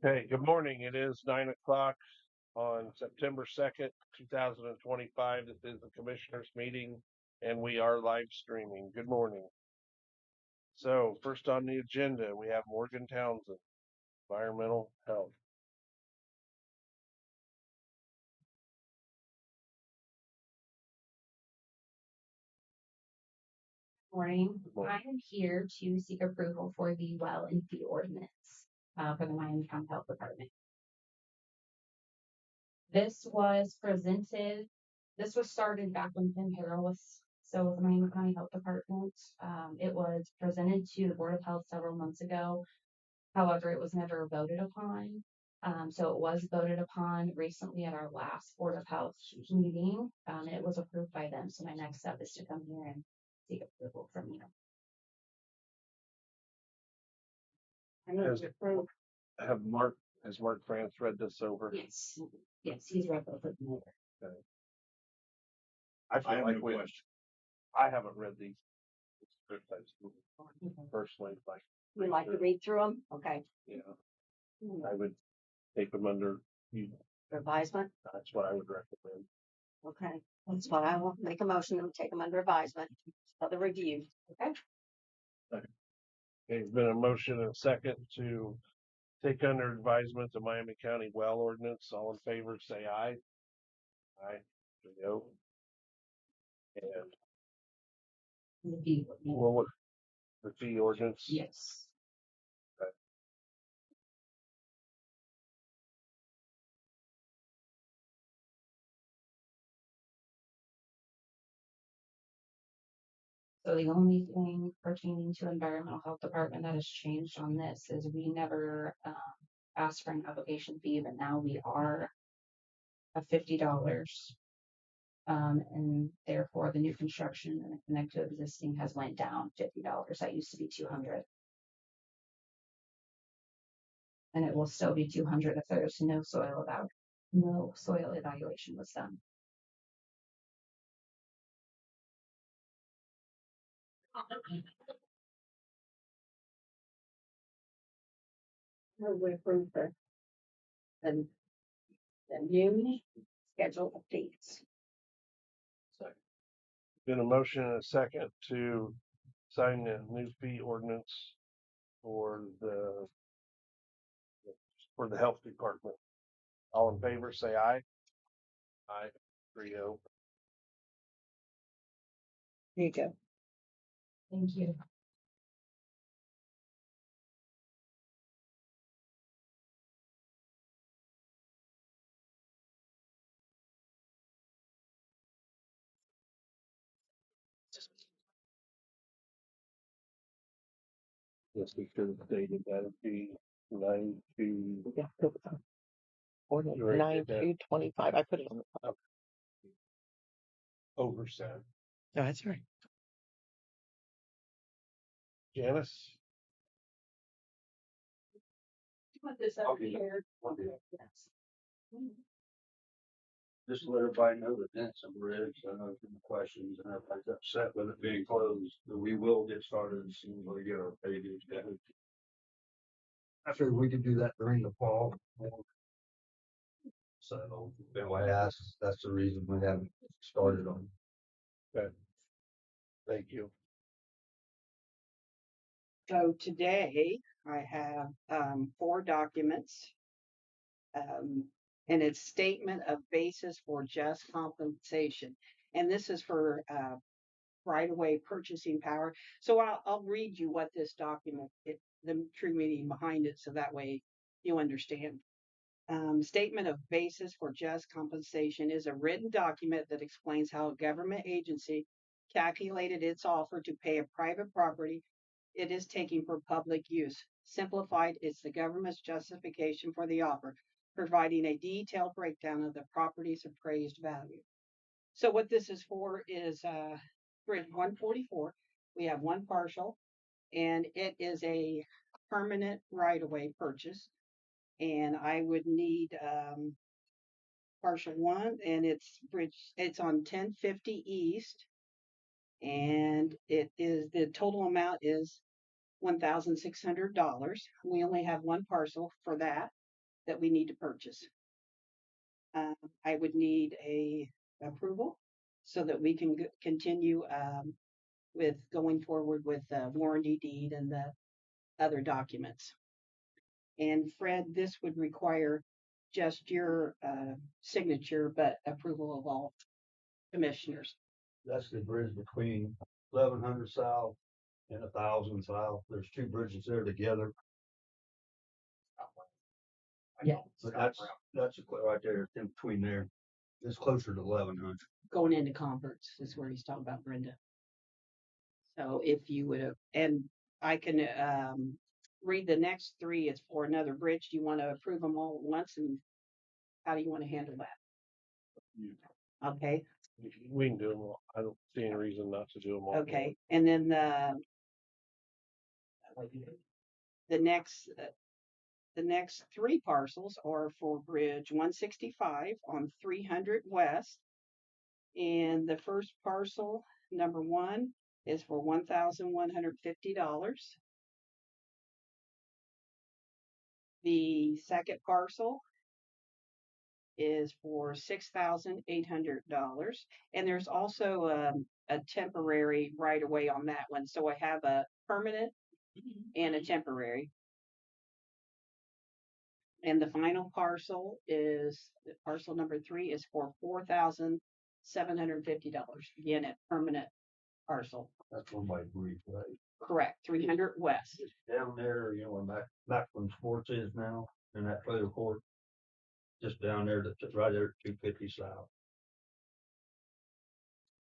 Okay, good morning. It is 9 o'clock on September 2nd, 2025. This is the commissioners meeting and we are live streaming. Good morning. So first on the agenda, we have Morgan Townsend, environmental health. Morning. I am here to seek approval for the well and fee ordinance for the Miami County Health Department. This was started back when Tim Harrell was still with the Miami County Health Department. It was presented to the Board of Health several months ago. However, it was never voted upon. So it was voted upon recently at our last Board of Health meeting. It was approved by them. So my next step is to come here and seek approval from you. Has Mark France read this over? Yes, he's read both of them over. Okay. I haven't read these personally. You like to read through them? Okay. Yeah, I would take them under advisement. That's what I would recommend. Okay, that's what I will make a motion to take them under advisement for the review. Okay. Okay, there's been a motion and a second to take under advisement the Miami County well ordinance. All in favor, say aye. Aye. No. And The fee. what the fee ordinance? Yes. Okay. So the only thing pertaining to environmental health department that has changed on this is we never asked for an application fee, but now we are at $50. And therefore the new construction and the connect to existing has went down $50. That used to be $200. And it will still be $200 if there's no soil evaluation was done. We approve the new schedule updates. Been a motion and a second to sign the new fee ordinance for the health department. All in favor, say aye. Aye. 3-0. There you go. Thank you. Yes, we should have stated that it'd be 9 to. Ordinance You already did 9/2/25. I put it on the top. Oversend. No, that's all right. Janice? Put this up here. Yes. Just to let everybody know that Denson Bridge, I know from the questions and everybody's upset with it being closed, that we will get started as soon as we get our paving done. I figured we could do that during the fall. So, anyway, that's the reason we haven't started on. Okay. Thank you. So today I have 4 documents. And it's statement of basis for just compensation. And this is for right-of-way purchasing power. So I'll read you what this document, the true meaning behind it, so that way you understand. Statement of basis for just compensation is a written document that explains how a government agency calculated its offer to pay a private property it is taking for public use. Simplified, it's the government's justification for the offer, providing a detailed breakdown of the property's appraised value. So what this is for is Bridge 144. We have one parcel, and it is a permanent right-of-way purchase. And I would need partial 1, and it's on 1050 East, and it is the total amount is $1,600. We only have one parcel for that we need to purchase. I would need a approval so that we can continue with going forward with the warranty deed and the other documents. And Fred, this would require just your signature, but approval of all commissioners. That's the bridge between 1100 South and 1000 South. There's two bridges there together. Yeah. But that's right there in between there. It's closer to 1100. Going into Converts is where he's talking about, Brenda. So if you would have, and I can read the next three. It's for another bridge. Do you want to approve them all at once, and how do you want to handle that? Okay. We can do them all. I don't see any reason not to do them all. Okay. And then the next three parcels are for Bridge 165 on 300 West. And the first parcel, number 1, is for $1,150. The second parcel is for $6,800. And there's also a temporary right of way on that one. So I have a permanent and a temporary. And the final parcel is parcel number 3 is for $4,750. Again, a permanent parcel. That's one by Brief, right? Correct. 300 West. It's down there, you know, where Macklin Sports is now, in that trailer court. Just down there, that's right there at 250 South.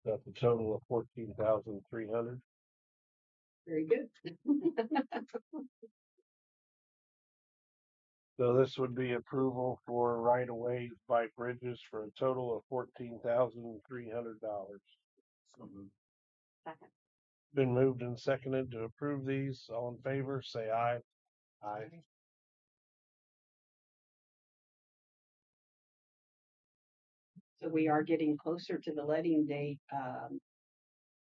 That's a total of 14,300. Very good. So this would be approval for right of ways by bridges for a total of $14,300. Second. Been moved and seconded to approve these. All in favor, say aye. Aye. So we are getting closer to the letting date.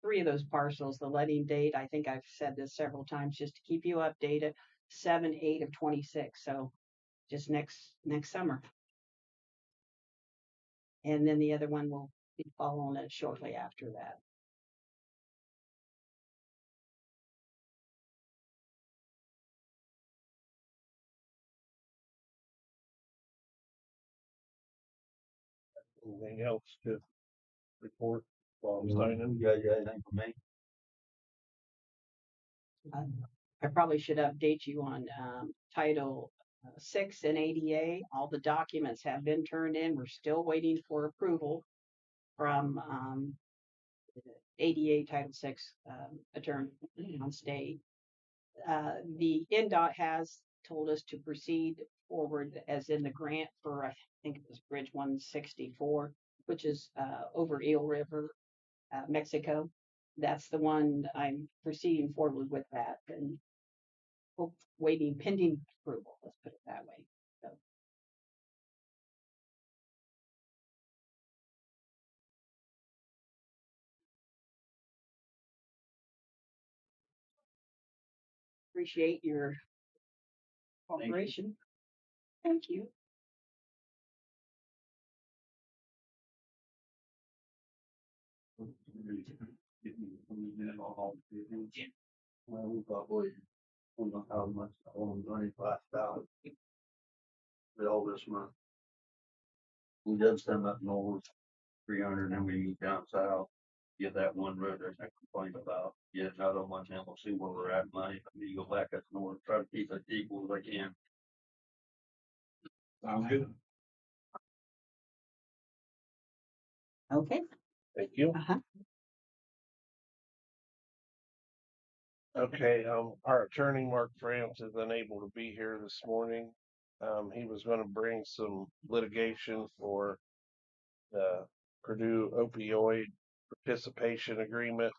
3 of those parcels, the letting date, I think I've said this several times just to keep you updated, 7/8 of 26. So just next summer. And then the other one will be following it shortly after that. Anything else to report while I'm signing? You got anything for me? I probably should update you on Title 6 and ADA. All the documents have been turned in. We're still waiting for approval from ADA Title 6 attorney on state. The NDOT has told us to proceed forward as in the grant for, I think it was Bridge 164, which is over Eel River, Mexico. That's the one I'm proceeding forward with that and waiting pending approval. Let's put it that way. So. Appreciate your cooperation. Thank you. Well, we probably, I don't know how much, I owe them $25,000. With all this month. We did send up north 300, and we moved down south. Get that one road there's no complaint about. Get another one, and we'll see where we're at. Money, we go back up north, try to keep it equal as I can. Sounds good. Okay. Thank you. Uh-huh. Okay, our attorney, Mark France, is unable to be here this morning. He was gonna bring some litigation for the Purdue opioid participation agreement.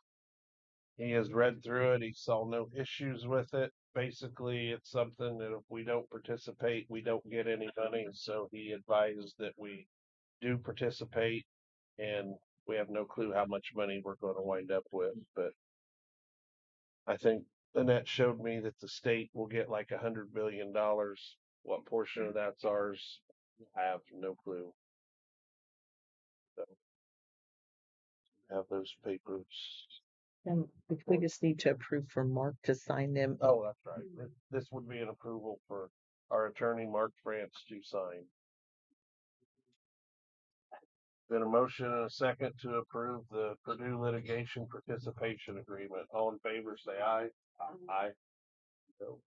He has read through it. He saw no issues with it. Basically, it's something that if we don't participate, we don't get any money. So he advised that we do participate, and we have no clue how much money we're going to wind up with. But I think Annette showed me that the state will get like $100 billion. What portion of that's ours? I have no clue. So have those papers. And we just need to approve for Mark to sign them. Oh, that's right. This would be an approval for our attorney, Mark France, to sign. Been a motion and a second to approve the Purdue litigation participation agreement. All in favor, say aye. Aye. No.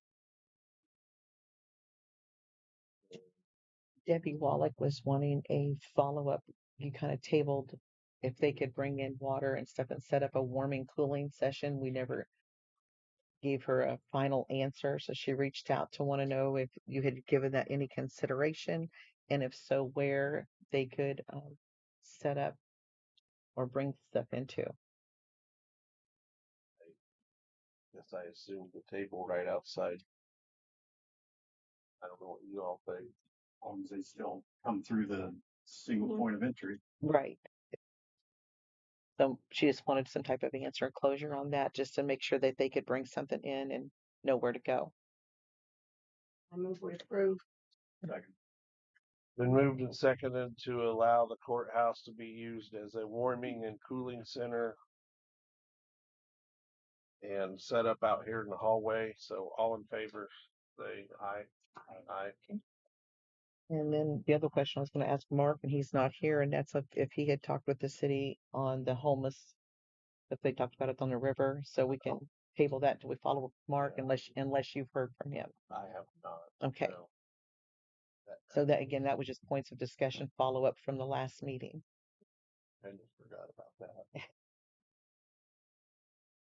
Debbie Wallach was wanting a follow-up. You kind of tabled if they could bring in water and stuff and set up a warming cooling session. We never gave her a final answer. So she reached out to want to know if you had given that any consideration, and if so, where they could set up or bring stuff into. Guess I assumed the table right outside. I don't know what you all think. As long as they still come through the single point of entry. Right. So she just wanted some type of answer and closure on that, just to make sure that they could bring something in and know where to go. I move we approve. Second. Been moved and seconded to allow the courthouse to be used as a warming and cooling center and set up out here in the hallway. So all in favor, say aye. Aye. And then the other question I was going to ask Mark, and he's not here, and that's if he had talked with the city on the homeless, if they talked about it on the river, so we can table that till we follow up with Mark, unless you've heard from him. I have not. Okay. No. So that again, that was just points of discussion, follow up from the last meeting. I just forgot about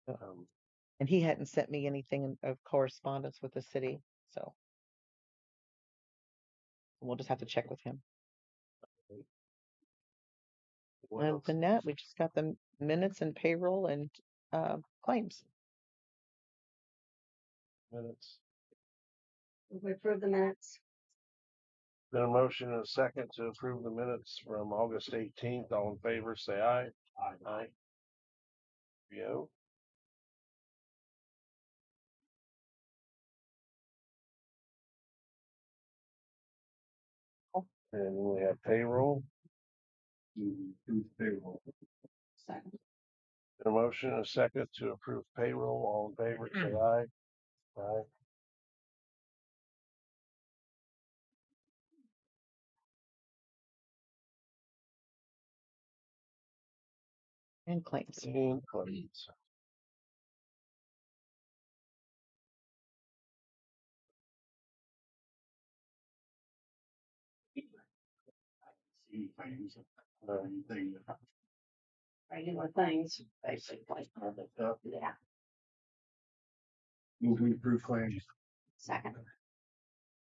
that. And he hadn't sent me anything of correspondence with the city, so we'll just have to check with him. What Other else? than that, we just got the minutes and payroll and claims. Minutes. We approve the minutes. Been a motion and a second to approve the minutes from August 18th. All in favor, say aye. Aye. Aye. Yo. And we have payroll. Do payroll. Second. Been a motion and a second to approve payroll. All in favor, say aye. Aye. And claims. And claims. See things, anything. Regular things, basically. Yeah. Move we approve claims. Second.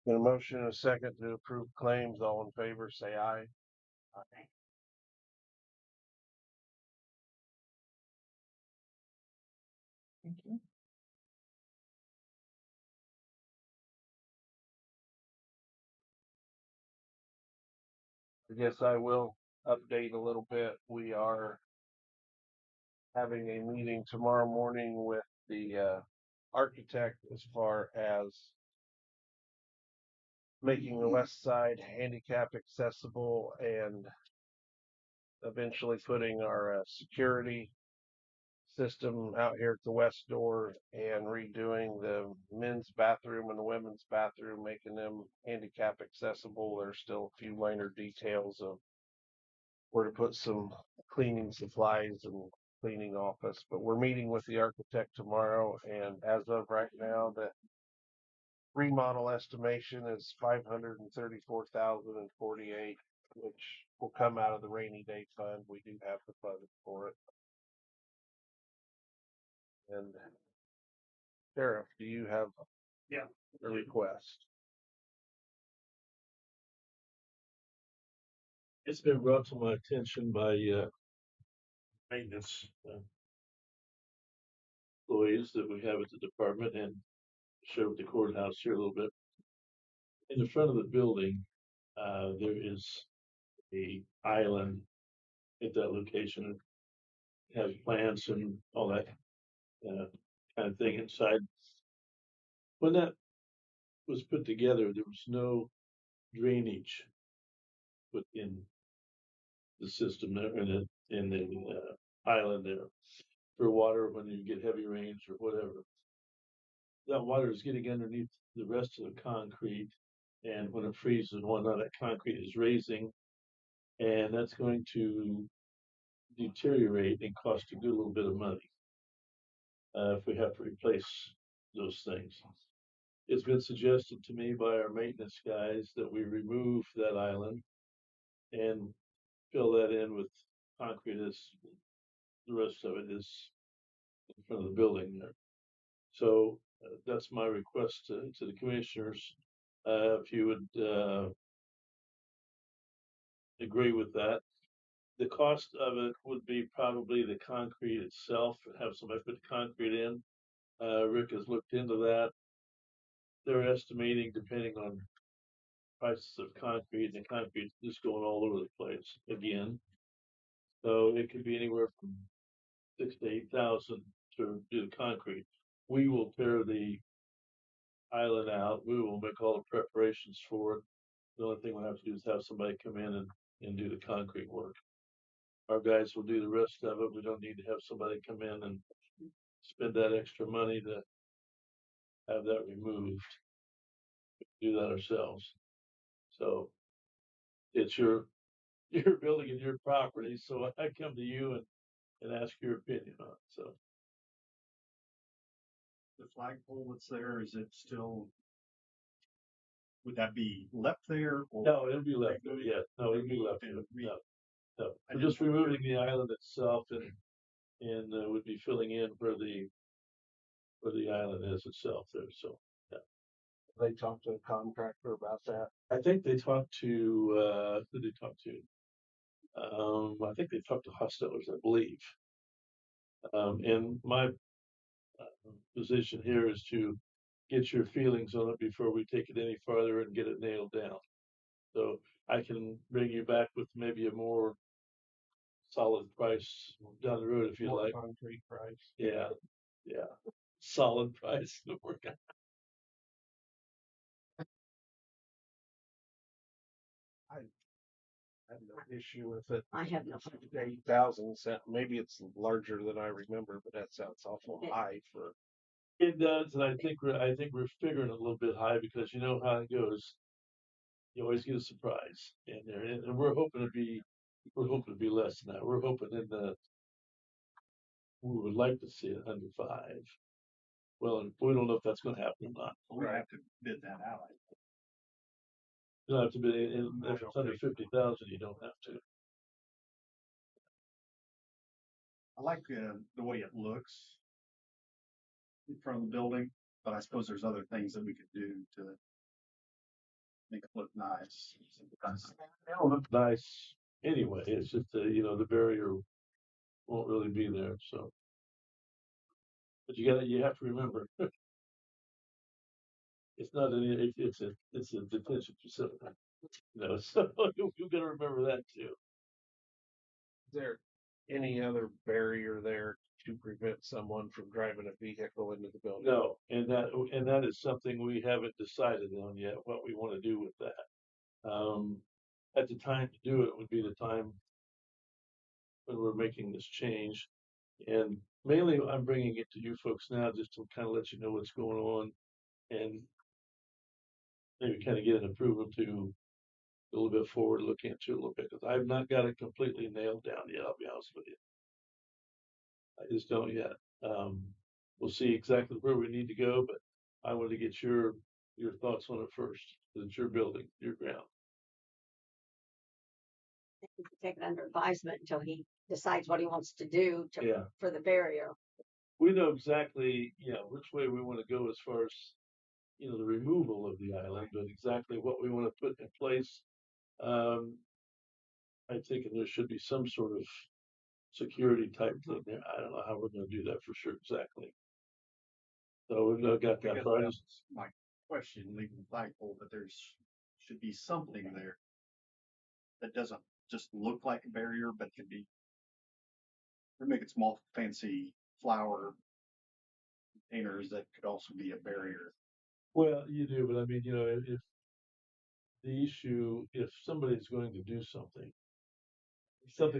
Been a motion and a second to approve claims. All in favor, say aye. Okay. Thank you. I guess I will update a little bit. We are having a meeting tomorrow morning with the architect as far as making the west side handicap accessible and eventually putting our security system out here at the west door and redoing the men's bathroom and the women's bathroom, making them handicap accessible. There's still a few minor details of where to put some cleaning supplies and cleaning office, but we're meeting with the architect tomorrow, and as of right now, the remodel estimation is $534,048, which will come out of the rainy day fund. We do have the funds for it. And Sheriff, do you have a request? It's been brought to my attention by maintenance employees that we have at the department, and showed the courthouse here a little bit. In the front of the building, there is a island at that location. It has plants and all that kind of thing inside. When that was put together, there was no drainage put in the system there in the island there for water when you get heavy rains or whatever. That water is getting underneath the rest of the concrete, and when it freezes and whatnot, that concrete is raising, and that's going to deteriorate and cost a good little bit of money if we have to replace those things. It's been suggested to me by our maintenance guys that we remove that island and fill that in with concrete as the rest of it is in front of the building there. So that's my request to the commissioners. If you would agree with that. The cost of it would be probably the concrete itself, have somebody put the concrete in. Rick has looked into that. They're estimating, depending on prices of concrete, and the concrete is going all over the place again. So it could be anywhere from 6,000 to 8,000 to do the concrete. We will tear the island out. We will make all the preparations for it. The only thing we have to do is have somebody come in and do the concrete work. Our guys will do the rest of it. We don't need to have somebody come in and spend that extra money to have that removed. Do that ourselves. So it's your building and your property. So I come to you and ask your opinion on it. So The flagpole that's there, is it still, would that be left there? Or no, it'll be left there. Yeah, no, it'll be left there. No, no. We're just removing the island itself and would be filling in where the island is itself there. So yeah. They talked to the contractor about that. I think they talked to who did they talk to? I think they talked to Hostetler's, I believe. And my position here is to get your feelings on it before we take it any farther and get it nailed down. So I can bring you back with maybe a more solid price down the road if you More like. concrete price. Yeah, yeah, solid price to work out. I have no issue with it. I have no. 8,000 cent. Maybe it's larger than I remember, but that sounds awful high for. It does, and I think we're figuring a little bit high because you know how it goes. You always get a surprise in there, and we're hoping to be less than that. We're hoping we would like to see it under 5. Well, and we don't know if that's going to happen or not. we have to bid that out? You don't have to be, if it's under 50,000, you don't have to. I like the way it looks in front of the building, but I suppose there's other things that we could do to make it look nice. It'll look nice anyway. It's just the barrier won't really be there. So, but you have to remember, it's not any. It's a detention facility. So you got to remember that too. Is there any other barrier there to prevent someone from driving a vehicle into the building? No, and that is something we haven't decided on yet. What we want to do with that. At the time to do it would be the time when we're making this change. And mainly I'm bringing it to you folks now just to kind of let you know what's going on and maybe kind of get an approval to a little bit forward, look into it a little bit, because I've not got it completely nailed down yet. I'll be honest with you. I just don't yet. We'll see exactly where we need to go, but I want to get your thoughts on it first. It's your building, your ground. We can take it under advisement until he decides what he wants to do Yeah. for the barrier. We know exactly, which way we want to go as far as, the removal of the island, but exactly what we want to put in place. I think there should be some sort of security type thing there. I don't know how we're going to do that for sure exactly. So we've got that Because far. that's my question, leaving the flagpole, but should be something there that doesn't just look like a barrier, but can be, we're making small fancy flower containers that could also be a barrier. Well, you do, but I mean, you know, if the issue, if somebody's going to do something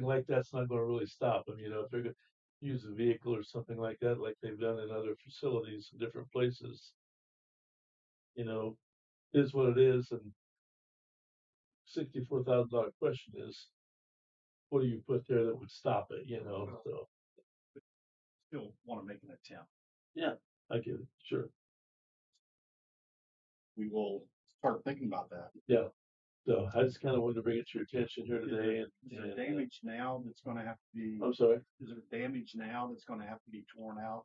like that's not going to really stop them. You know, if they're going to use a vehicle or something like that, like they've done in other facilities in different places, you know, is what it is. And $64,000 question is, what do you put there that would stop it? You know, so Still want to make an attempt. yeah, I get it. Sure. We will start thinking about that. Yeah. So I just kind of wanted to bring it to your attention here Is today. there damage now that's going to have to be? I'm sorry. Is there damage now that's going to have to be torn out,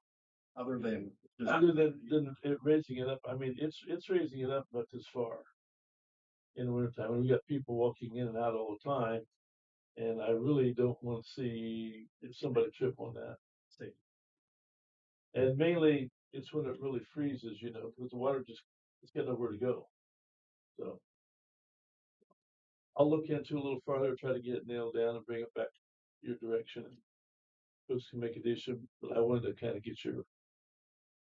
other than just Other than it raising it up, I mean, it's raising it up, but this far in the wintertime, when we got people walking in and out all the time, and I really don't want to see if somebody trip on that. say, And mainly, it's when it really freezes, you know, because the water it's got nowhere to go. So I'll look into it a little farther, try to get it nailed down and bring it back your direction. And folks can make a decision, but I wanted to kind of get your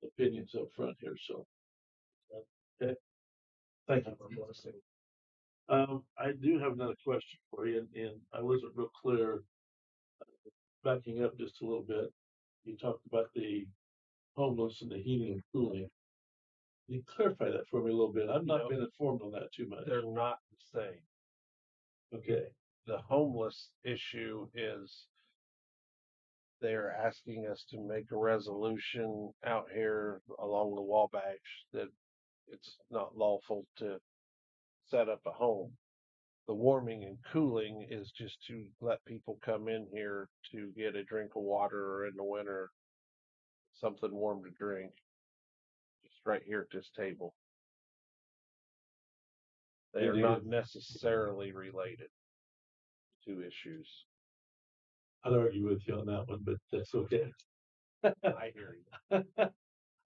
opinions up front here. So, okay, thank you. I do have another question for you, and I wasn't real clear. Backing up just a little bit, you talked about the homeless and the heating and cooling. Can you clarify that for me a little bit? I've not been informed on that too much. They're not the same. Okay, The homeless issue is they're asking us to make a resolution out here along the Wabash that it's not lawful to set up a home. The warming and cooling is just to let people come in here to get a drink of water, or in the winter, something warm to drink. Just right here at this table. They are not necessarily related to issues. I'd argue with you on that one, but that's okay. I hear you.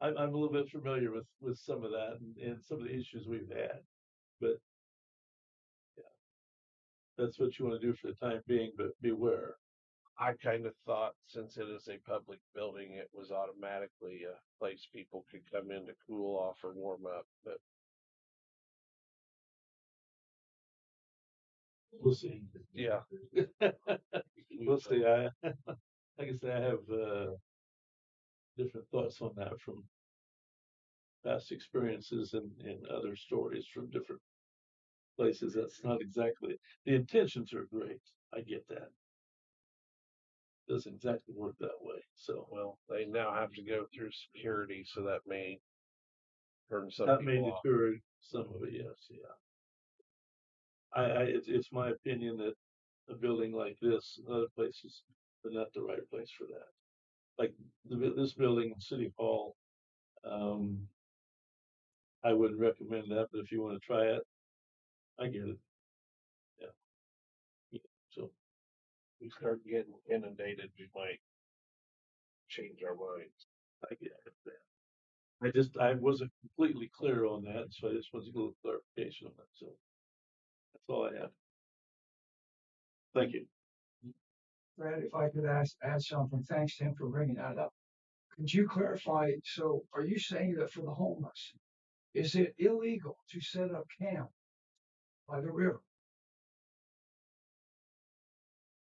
I'm a little bit familiar with some of that and some of the issues we've had, but yeah, that's what you want to do for the time being, but beware. I kind of thought since it is a public building, it was automatically a place people could come in to cool off or warm up. But We'll see. yeah, We'll see. I like I say, I have different thoughts on that from past experiences and other stories from different places. That's not exactly the intentions are great. I get that. Doesn't exactly work that way. So well, they now have to go through security, so that may turn some that may people off. deter some of it. Yes, yeah. It's my opinion that a building like this and other places are not the right place for that. Like this building in City Hall, I wouldn't recommend that, but if you want to try it, I get it. Yeah. So We start getting inundated, we might change our minds. I get it. I wasn't completely clear on that, so I just wanted to get a little clarification on that. So that's all I have. Thank you. Brad, if I could add something, thanks to him for bringing that up. Could you clarify, so are you saying that for the homeless, is it illegal to set up camp by the river?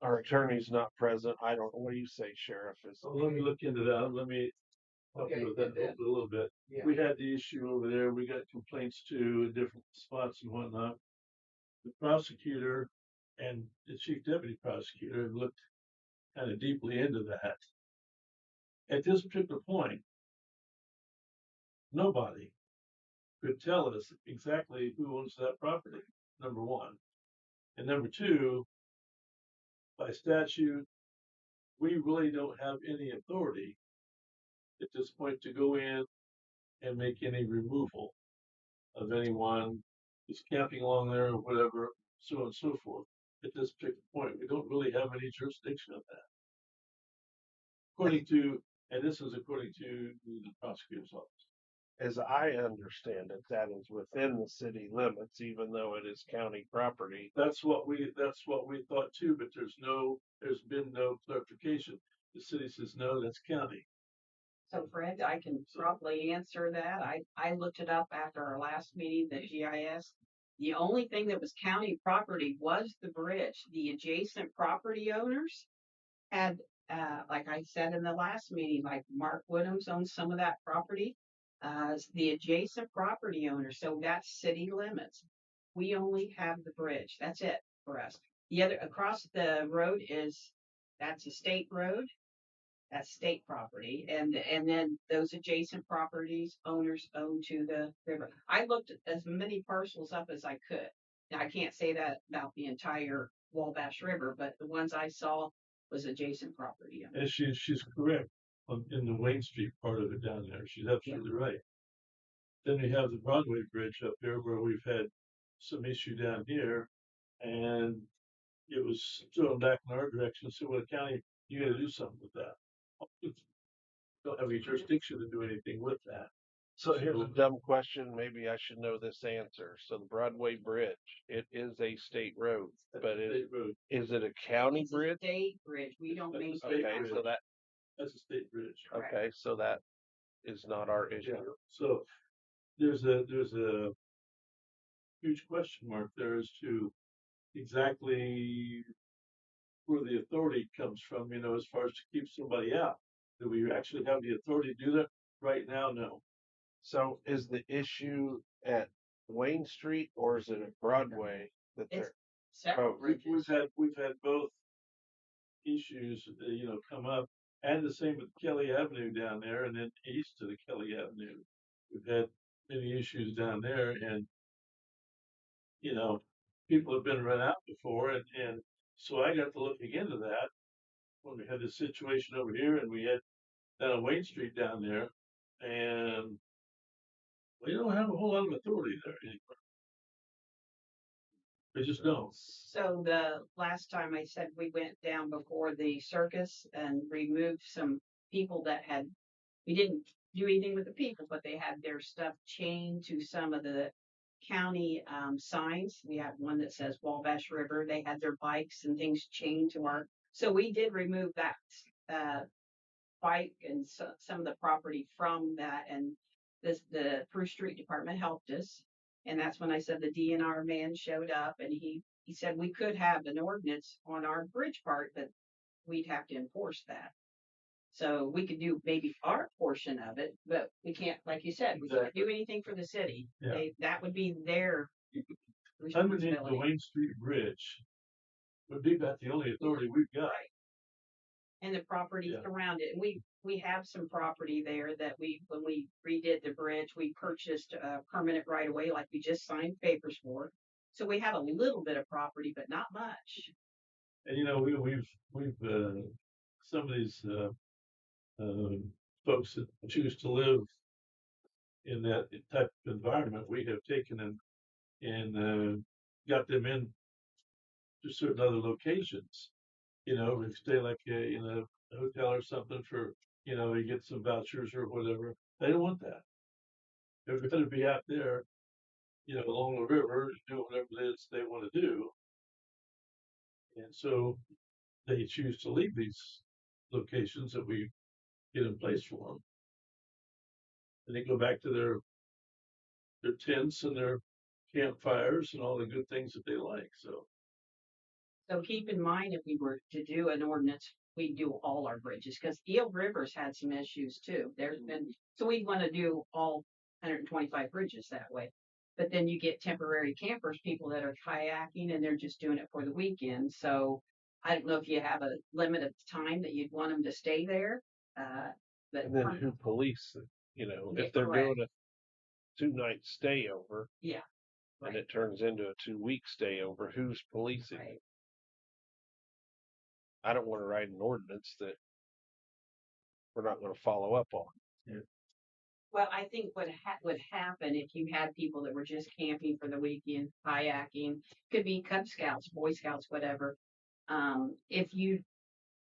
Our attorney's not present. I don't. What do you say, Sheriff? Is So let me look into that. Let me help you with that a little bit. Yeah. We had the issue over there. We got complaints too in different spots and whatnot. The prosecutor and the chief deputy prosecutor have looked kind of deeply into that. At this particular point, nobody could tell us exactly who owns that property, number one. And number two, by statute, we really don't have any authority at this point to go in and make any removal of anyone who's camping along there or whatever, so on and so forth. At this particular point, we don't really have any jurisdiction of that. According to, and this is according to the prosecutor's office. as I understand it, that is within the city limits, even though it is county property. That's what we thought too, but there's been no clarification. The city says no, that's county. So Fred, I can probably answer that. I looked it up after our last meeting, the GIS. The only thing that was county property was the bridge. The adjacent property owners had, like I said in the last meeting, like Mark Woodhams owns some of that property. The adjacent property owner, so that's city limits. We only have the bridge. That's it for us. The other across the road that's a state road. That's state property, and then those adjacent properties owners own to the river. I looked at as many parcels up as I could. Now I can't say that about the entire Wabash River, but the ones I saw was adjacent property owners. And she's correct in the Wayne Street part of it down there. She's absolutely right. Then we have the Broadway Bridge up there where we've had some issue down here, and it was thrown back in our direction. So, well, the county, you got to do something with that. Don't have any jurisdiction to do anything with that. So here's a dumb question. Maybe I should know this answer. So the Broadway Bridge, it is a state road, but State road. is it a county It's a bridge? state bridge. We don't That's a maintain state that. Okay, bridge. so that That's a state bridge. Correct. okay, so that is not our issue. Yeah. So there's a huge question mark there as to exactly where the authority comes from, you know, as far as to keep somebody out. Do we actually have the authority to do that? Right now, no. So is the issue at Wayne Street or is it at Broadway that It's they're several Oh, bridges. We've had both issues, you know, come up, and the same with Kelly Avenue down there, and then east of the Kelly Avenue. We've had many issues down there, and you know, people have been run out before, and so I got to looking into that when we had this situation over here, and we had down on Wayne Street down there, and we don't have a whole lot of authority there anymore. We just don't. So the last time I said we went down before the circus and removed some people that we didn't do anything with the people, but they had their stuff chained to some of the county signs. We had one that says Wabash River. They had their bikes and things chained to so we did remove that bike and some of the property from that. And the First Street Department helped us. And that's when I said the DNR man showed up, and he said we could have an ordinance on our bridge part, but we'd have to enforce that. So we could do maybe our portion of it, but we can't, like you said, we can't do anything for the city. Yeah. That would be their Underneath the responsibility. Wayne Street Bridge would be about the only authority we've got. Right. And the property Yeah. around it. And we have some property there that when we redid the bridge, we purchased a permanent right of way, like we just signed papers for. So we have a little bit of property, but not much. And you know, we've some of these folks that choose to live in that type of environment, we have taken and got them in to certain other locations. You know, we stay like in a hotel or something for, you know, you get some vouchers or whatever. They don't want that. They're going to be out there, you know, along the river, doing whatever it is they want to do. And so they choose to leave these locations that we get in place for them. And they go back to their tents and their campfires and all the good things that they like. So keep in mind, if we were to do an ordinance, we do all our bridges, because Eel River's had some issues too. So we want to do all 125 bridges that way. But then you get temporary campers, people that are kayaking and they're just doing it for the weekend. So I don't know if you have a limit of time that you'd want them to stay there. But And then who police it? You know, Yeah, if they're correct. doing a 2-night stay over Yeah. and Right. it turns into a 2-week stay over, who's policing Right. it? I don't want to write an ordinance that we're not going to follow up on. Well, I think what would happen if you had people that were just camping for the weekend, kayaking, could be Cub Scouts, Boy Scouts, whatever. If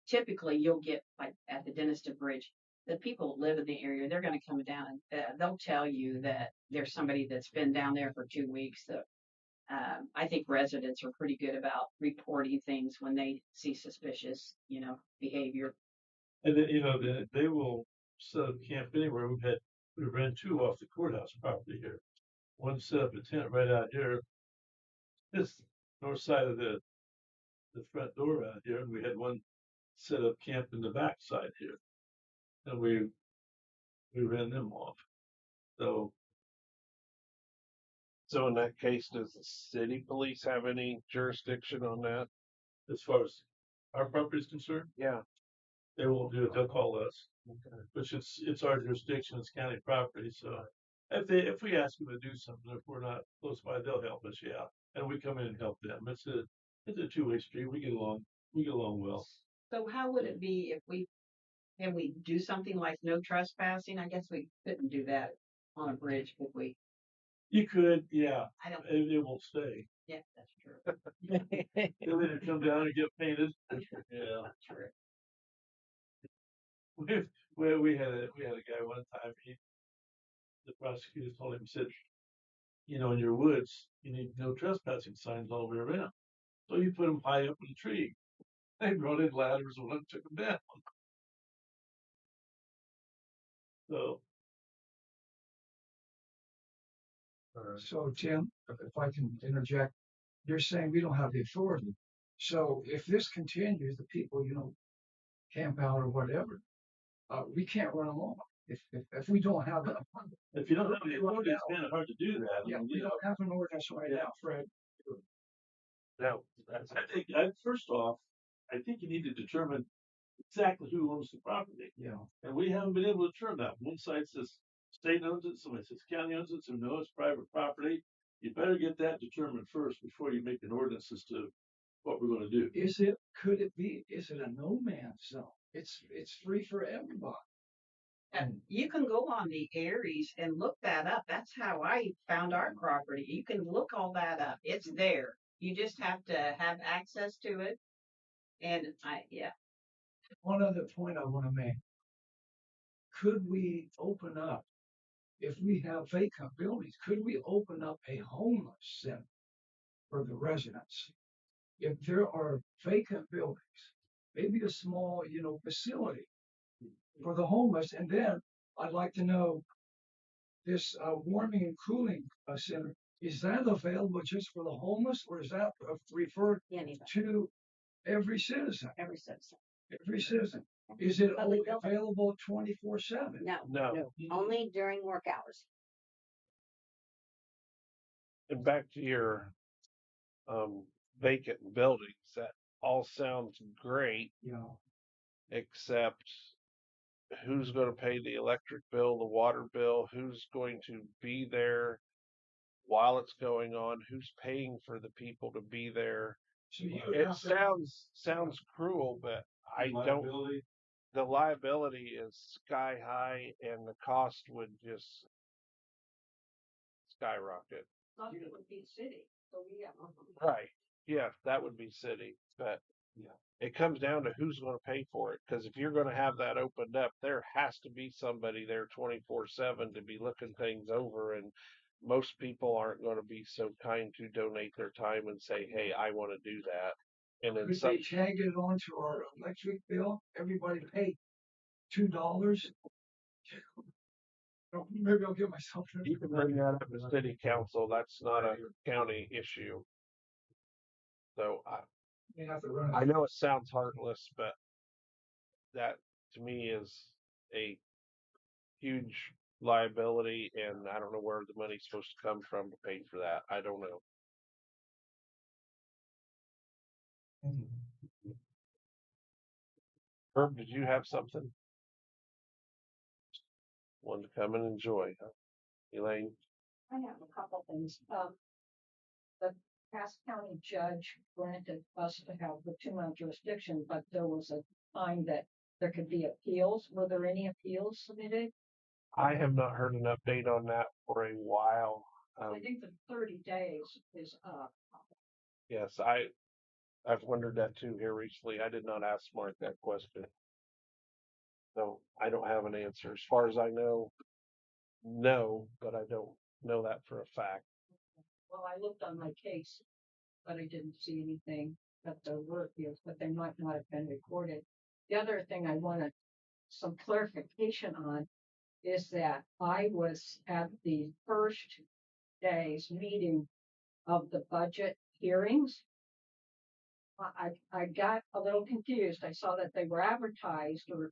typically you'll get, like at the Denniston Bridge, the people that live in the area, they're going to come down and they'll tell you that there's somebody that's been down there for 2 weeks. So I think residents are pretty good about reporting things when they see suspicious, behavior. And then, you know, they will set up camp anywhere. We ran two off the courthouse property here. One set up a tent right out here, this north side of the front door out here, and we had one set up camp in the back side here, and we ran them off. So So in that case, does the city police have any jurisdiction on that? as far as our property is concerned, Yeah. they won't do it. They'll call us, which it's our jurisdiction. It's county property. So if we ask them to do something, if we're not close by, they'll help us. Yeah, and we come in and help them. It's a two-way street. We get along. We get along well. So how would it be if can we do something like no trespassing? I guess we couldn't do that on a bridge, could we? You could, yeah. I don't, It won't stay. yeah, that's true. They'll either come down and get painted. Yeah. That's true. We had a guy one time. The prosecutor told him, he said, in your woods, you need no trespassing signs all the way around. So you put them high up in a tree. They brought in ladders and one took them down. So. So Tim, if I can interject, you're saying we don't have the authority. So if this continues, the people, camp out or whatever, we can't run them off. If we don't have a, If you don't have the authority, it's kind of hard to do that. yeah, we don't have an ordinance right now, Fred. No. First off, I think you need to determine exactly who owns the property. Yeah. And we haven't been able to determine that. One side says state owns it, somebody says county owns it, so no, it's private property. You better get that determined first before you make an ordinance as to what we're gonna do. Is it a no man's zone? It's free for everybody. And you can go on the Aries and look that up. That's how I found our property. You can look all that up. It's there. You just have to have access to it. And One other point I want to make. Could we open up, if we have vacant buildings, could we open up a homeless center for the residents? If there are vacant buildings, maybe a small, facility for the homeless. And then I'd like to know this warming and cooling center, is that available just for the homeless, or is that referred Anybody, to every citizen? every citizen. Every citizen. Is it Public building. available 24/7? No, No. only during work hours. And back to your vacant buildings, that all sounds great, except who's going to pay the electric bill, the water bill, who's going to be there while it's going on, who's paying for the people to be there. So you It sounds cruel, but I don't. Liability. The liability is sky high, and the cost would just skyrocket. thought it would be city. So Right. Yeah, that would be city, but Yeah. it comes down to who's going to pay for it. Because if you're going to have that opened up, there has to be somebody there 24/7 to be looking things over. And most people aren't going to be so kind to donate their time and say, "Hey, I want to do that." And then Could some, they tag it onto our electric bill? Everybody pay $2. Maybe I'll get myself. you can bring that up to city council. That's not a county issue. So You have to run. I know it sounds heartless, but that to me is a huge liability, and I don't know where the money's supposed to come from to pay for that. I don't know. Herb, did you have something? Wanted to come and enjoy, huh? Elaine? I have a couple things. The Cass County judge granted us to have the 2-month jurisdiction, but there was a time that there could be appeals. Were there any appeals submitted? I have not heard an update on that for a while. I think the 30 days is up. Yes, I've wondered that too here recently. I did not ask Mark that question. So I don't have an answer. As far as I know, no, but I don't know that for a fact. Well, I looked on my case, but I didn't see anything that there were appeals, but they might not have been recorded. The other thing I want to some clarification on is that I was at the first day's meeting of the budget hearings. I got a little confused. I saw that they were advertised or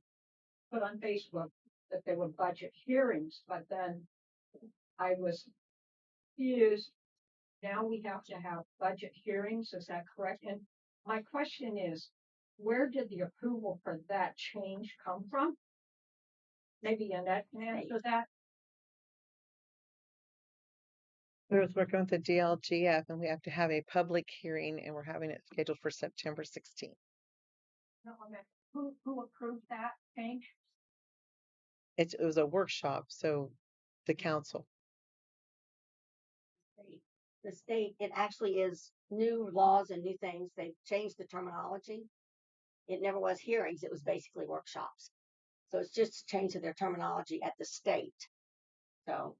put on Facebook that they were budget hearings, but then I was confused. Now we have to have budget hearings, is that correct? And my question is, where did the approval for that change come from? Maybe Annette can answer that. We was working with the DLGF and we have to have a public hearing and we're having it scheduled for September 16th. No, I meant, who approved that change? It was a workshop, so the council. The state, it actually is new laws and new things. They've changed the terminology. It never was hearings. It was basically workshops. So it's just a change of their terminology at the state. So.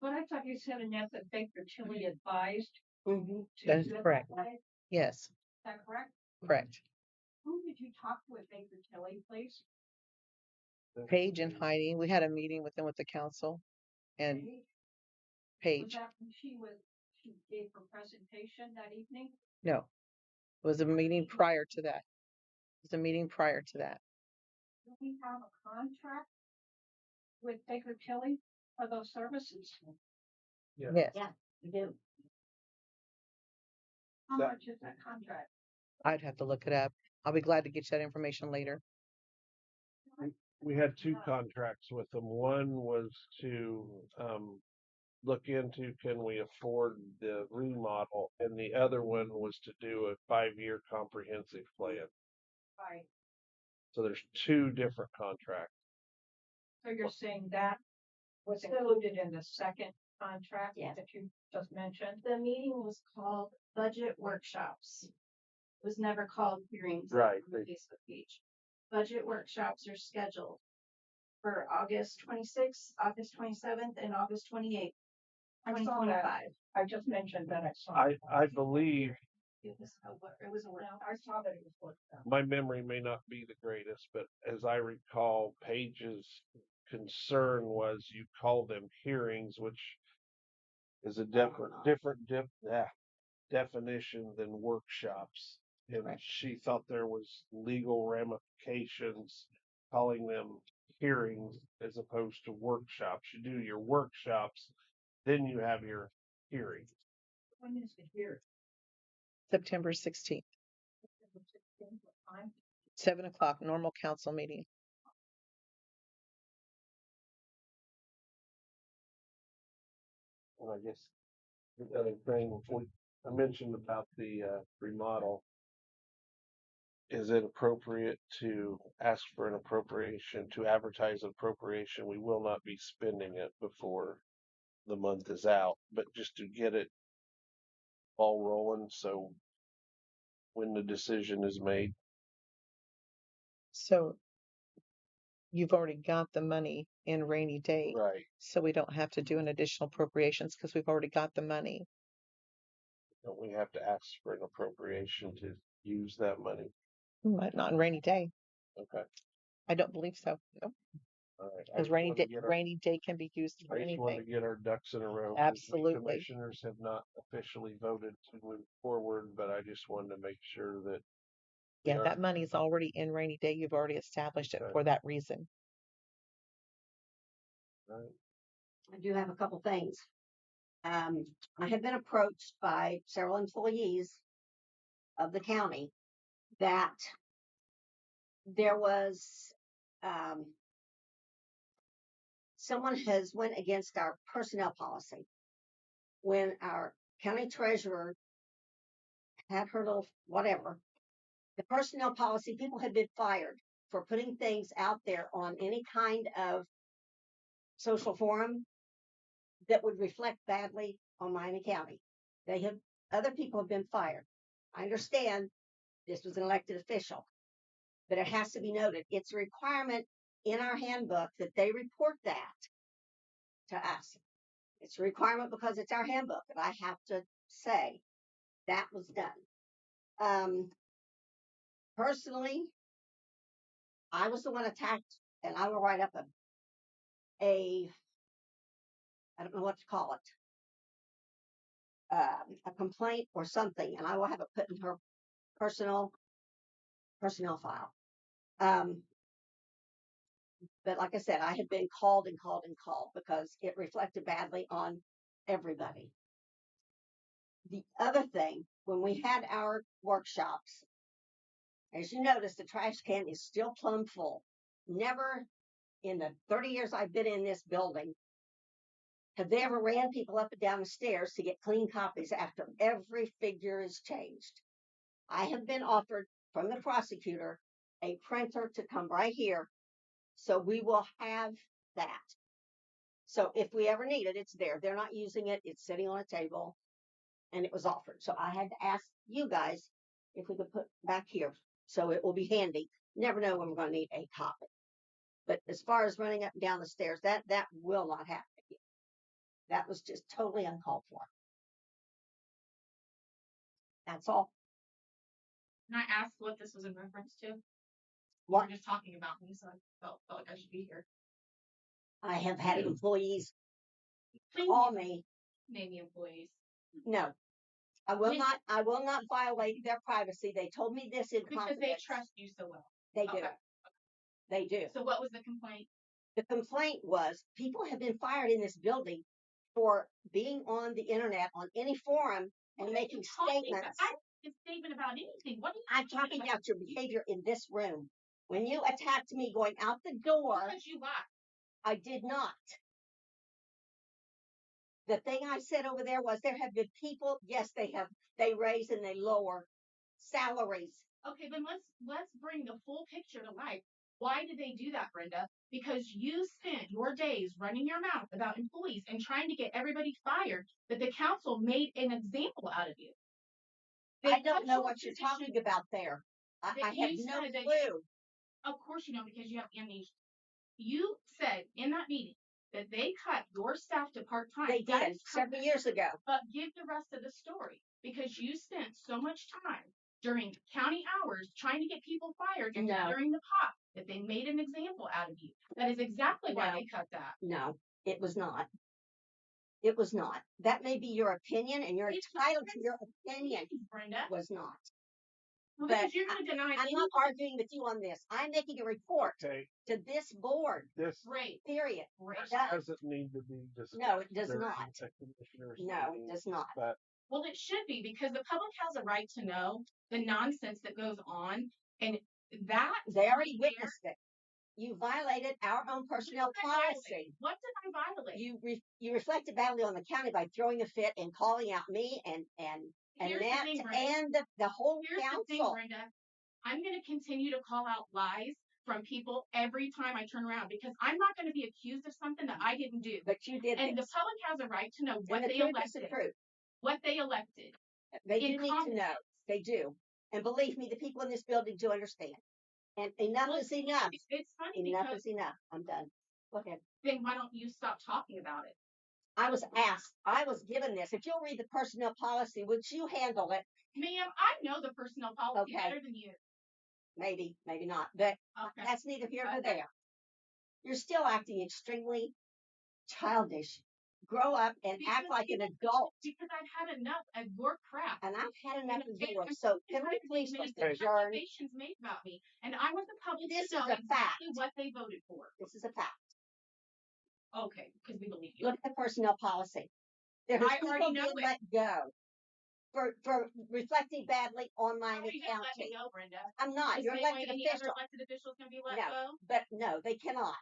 But I thought you said Annette that Baker Tilly advised. Mm-hmm. That is correct. Yes, Is that correct? correct. Who did you talk to at Baker Tilly, please? Paige and Heidi, we had a meeting with them with the council and Was Paige. that when she gave her presentation that evening? No, it was a meeting prior to that. It was a meeting prior to that. Do we have a contract with Baker Tilly for those services? Yeah. Yes, Yeah, we do. How That- much is that contract? I'd have to look it up. I'll be glad to get you that information later. We had two contracts with them. One was to look into can we afford the remodel, and the other one was to do a 5-year comprehensive plan. Right. So there's two different contracts. So you're saying that was included in the second contract Yeah. that you just mentioned? The meeting was called budget workshops. It was never called hearings. Right. On the Facebook page. Budget workshops are scheduled for August 26th, August 27th, and August 28th, I saw that. 2025. I just mentioned that I saw. I believe It was a work. I saw that it was worked out. my memory may not be the greatest, but as I recall, Paige's concern was you call them hearings, which is a different definition than workshops. And she thought there was legal ramifications calling them hearings as opposed to workshops. You do your workshops, then you have your hearings. When is the hearing? September 16th, 7:00, normal council meeting. And I guess the other thing I mentioned about the remodel, is it appropriate to ask for an appropriation, to advertise an appropriation? We will not be spending it before the month is out, but just to get it all rolling, so when the decision is made. So you've already got the money in rainy day, Right. so we don't have to do an additional appropriations because we've already got the money. Don't we have to ask for an appropriation to use that money? But not in rainy day. Okay. I don't believe so. No, All right. because rainy day can be used for I just wanted to anything. get our ducks in a row. 'Cause the Absolutely. Commissioners have not officially voted to move forward, but I just wanted to make sure that. we Yeah, are- that money's already in rainy day. You've already established it Okay. for that reason. Right. I do have a couple things. I have been approached by several employees of the county that there was, someone has went against our personnel policy. When our county treasurer had her little whatever, the personnel policy, people had been fired for putting things out there on any kind of social forum that would reflect badly on Miami County. Other people have been fired. I understand this was an elected official, but it has to be noted, it's a requirement in our handbook that they report that to us. It's a requirement because it's our handbook, and I have to say that was done. Personally, I was the one attacked and I will write up a I don't know what to call it, a complaint or something, and I will have it put in her personnel file. But like I said, I have been called and called and called because it reflected badly on everybody. The other thing, when we had our workshops, as you notice, the trash can is still plumb full. Never in the 30 years I've been in this building have they ever ran people up and down the stairs to get clean copies after every figure is changed. I have been offered from the prosecutor a printer to come right here, so we will have that. So if we ever need it, it's there. They're not using it. It's sitting on a table, and it was offered. So I had to ask you guys if we could put back here, so it will be handy. Never know when we're going to need a copy. But as far as running up and down the stairs, that will not happen again. That was just totally uncalled for. That's all. Can I ask what this was in reference to? What? We're just talking about me, so I felt like I should be here. I have had Yeah. employees Please call me. name the employees. No, I will not. I will not violate their privacy. They told me this in Because they confidence. trust you so well. They do. Okay. They do. So what was the complaint? The complaint was people have been fired in this building for being on the internet on any forum and What are making you talking about? statements. I don't make a statement about anything. What are you I'm talking about your behavior in this room. When you attacked me going out the door, Because you lied. I did not. The thing I said over there was there have been people, yes, they raise and they lower salaries. Okay, then let's bring the full picture to life. Why did they do that, Brenda? Because you spent your days running your mouth about employees and trying to get everybody fired, that the council made an example out of you. They I don't put know your what you're position- talking about there. I that have you no said that- clue. Of course you know, because you have amnesia. You said in that meeting that they cut your staff to part-time. They That did is several correct. years ago. But give the rest of the story, because you spent so much time during county hours trying to get people fired and No. during the pot that they made an example out of you. That is exactly why No. they cut that. No, it was not. It was not. That may be your opinion, and you're It's entitled not. to your opinion. Brenda, It was not. well, but because you're going to deny I'm any not arguing with you on this. I'm making a report Okay, to this board. this great. Period. Great. Done. doesn't need to be discussed. No, it does during not. a commissioners No, meeting, it does not. But Well, it should be, because the public has a right to know the nonsense that goes on, and that They already right there- witnessed it. You violated our own personnel What did I violate? policy. What did I violate? You reflected badly on the county by throwing a fit and calling out me and Here's the Annette thing, Brenda. and the whole Here's the thing, council. Brenda. I'm going to continue to call out lies from people every time I turn around, because I'm not going to be accused of something that I didn't do. But you did And the this. public has a right to know what And the they truth is the elected. truth. What they elected. They do need to know. Incompetence. They do. And believe me, the people in this building do understand. And enough Well, is enough. It's funny Enough because is enough. I'm done. Go ahead. then why don't you stop talking about it? I was asked, I was given this. If you'll read the personnel policy, would you handle it? Ma'am, I know the personnel policy Okay. better than you. Maybe, maybe not. But Okay. that's neither here nor Okay. there. You're still acting extremely childish. Grow up and act Because like an you- adult. Because I've had enough of your crap. And I've had enough And of yours. So can we please just adjourn? Accusations made about me, and I want the public This to know is a fact. exactly what they voted for. This is a fact. Okay, because we believe you. Look at the personnel policy. There has I already people know been it. let go for reflecting badly on How are Miami you gonna let me County. go, Brenda? I'm not. The You're same way elected any other official. elected official's gonna be let No. go. But no, they cannot.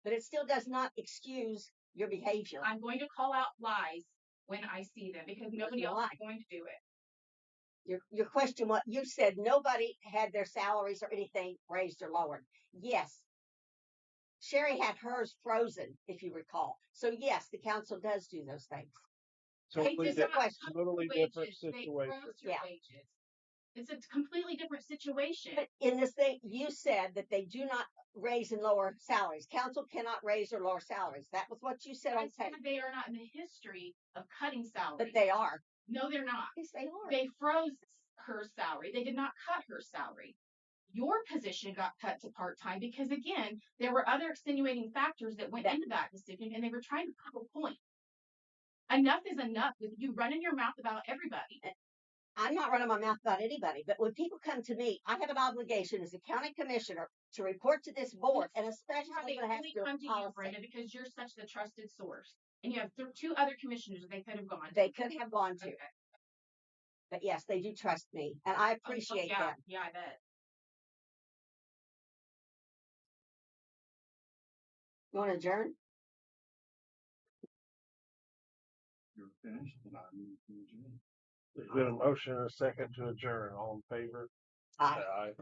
But it still does not excuse your behavior. I'm going to call out lies when I see them, because nobody else is going to do it. Your question, what you said, nobody had their salaries or anything raised or lowered. Yes. Sherry had hers frozen, if you recall. So yes, the council does do those things. totally They did different- not question. cut totally your different wages. They situation. froze your Yeah. wages. It's a completely different situation. But in this thing, you said that they do not raise and lower salaries. Council cannot raise or lower salaries. That was what you said I on said tape. they are not in the history of cutting salaries. But they are. No, they're not. Yes, they are. They froze her salary. They did not cut her salary. your position got cut to part-time because again, there were other extenuating factors that went That- into that decision and they were trying to prove a point. Enough is enough with you running your mouth about everybody. I'm not running my mouth about anybody, but when people come to me, I have an obligation as a county commissioner to report to this board, and especially How they when it has only to do come with to you, policy. Brenda, because you're such the trusted source. And you have two other commissioners they could have gone to. They could have gone to, Okay. but yes, they do trust me, and I Oh, appreciate yeah, that. yeah, I bet. You want to adjourn? You're finished, and I move to adjourn. There's been a motion and a second to adjourn. All in favor? Aye. Say aye.